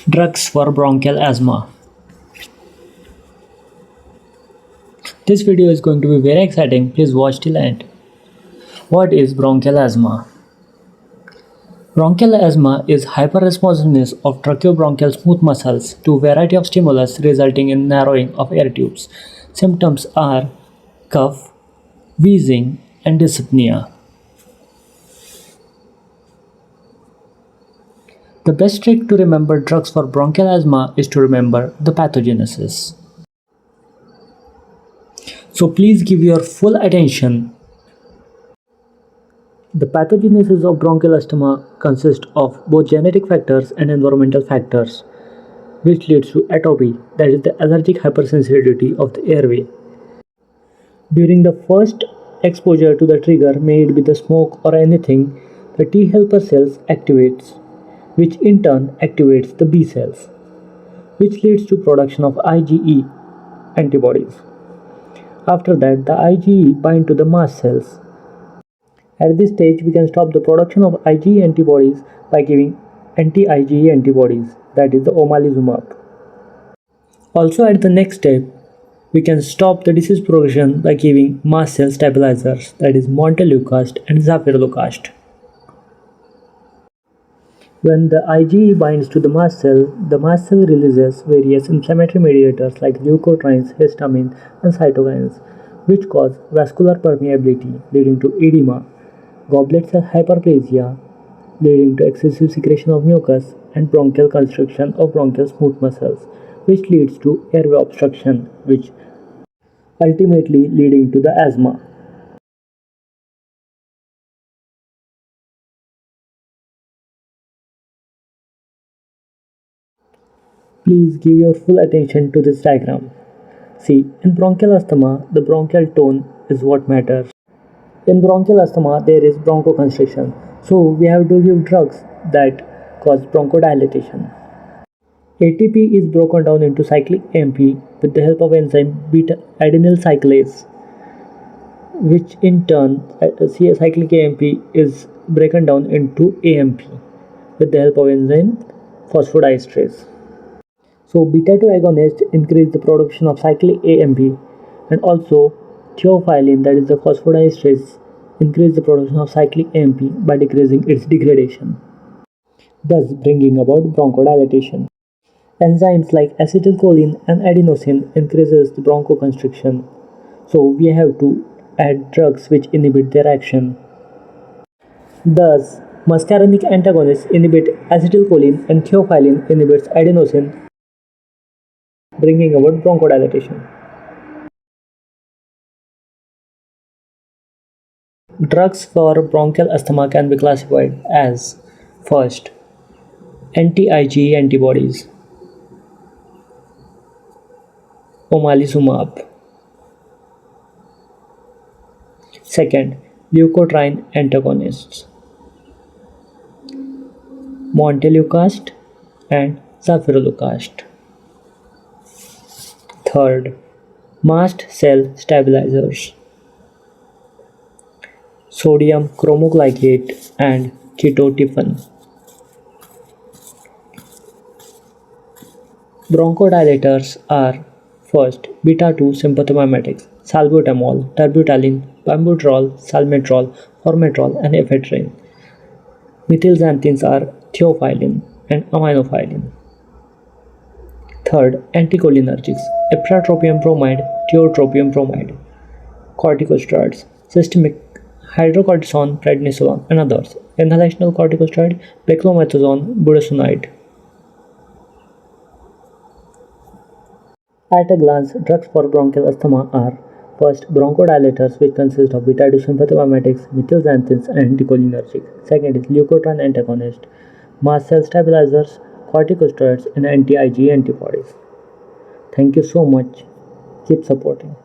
Drugs for bronchial asthma. This video is going to be very exciting. Please watch till end. What is bronchial asthma? Bronchial asthma is hyperresponsiveness of tracheobronchial smooth muscles to a variety of stimulus resulting in narrowing of air tubes. Symptoms are cough, wheezing, and dyspnea. The best trick to remember drugs for bronchial asthma is to remember the pathogenesis. So please give your full attention. The pathogenesis of bronchial asthma consists of both genetic factors and environmental factors, which leads to atopy, that is the allergic hypersensitivity of the airway. During the first exposure to the trigger, may it be the smoke or anything, the T helper cells activates, which in turn activates the B cells, which leads to production of IgE antibodies. After that, the IgE bind to the mast cells. At this stage, we can stop the production of IgE antibodies by giving anti-IgE antibodies, that is the omalizumab. Also at the next step, we can stop the disease progression by giving mast cell stabilizers, that is montelukast and zafirlukast. When the IgE binds to the mast cell releases various inflammatory mediators like leukotrienes, histamine, and cytokines, which cause vascular permeability, leading to edema, goblet cell hyperplasia, leading to excessive secretion of mucus, and bronchial constriction of bronchial smooth muscles, which leads to airway obstruction, which ultimately leading to the asthma. Please give your full attention to this diagram. See, in bronchial asthma, the bronchial tone is what matters. In bronchial asthma, there is bronchoconstriction, so we have to give drugs that cause bronchodilation. ATP is broken down into cyclic AMP with the help of enzyme beta-adenyl cyclase, which in turn, cyclic AMP is broken down into AMP with the help of enzyme phosphodiesterase. So beta-2 agonists increase the production of cyclic AMP, and also theophylline, that is the phosphodiesterase, increase the production of cyclic AMP by decreasing its degradation, thus bringing about bronchodilation. Enzymes like acetylcholine and adenosine increases the bronchoconstriction, so we have to add drugs which inhibit their action. Thus, muscarinic antagonists inhibit acetylcholine and theophylline inhibits adenosine, bringing about bronchodilation. Drugs for bronchial asthma can be classified as: first, anti-IgE antibodies, omalizumab; second, leukotriene antagonists, montelukast and zafirlukast; third, mast cell stabilizers, sodium chromoglycate and ketotifen. Bronchodilators are: first, beta-2 sympathomimetics, salbutamol, terbutaline, pambuterol, salmeterol, formoterol, and ephedrine. Methylxanthines are theophylline and aminophylline. Third, anticholinergics, ipratropium bromide, tiotropium bromide. Corticosteroids, systemic hydrocortisone, prednisolone, and others. Inhalational corticosteroid, beclomethasone, budesonide. At a glance, drugs for bronchial asthma are: first, bronchodilators, which consist of beta-2 sympathomimetics, methylxanthines, and anticholinergics. Second is leukotriene antagonist, mast cell stabilizers, corticosteroids, and anti-IgE antibodies. Thank you so much. Keep supporting.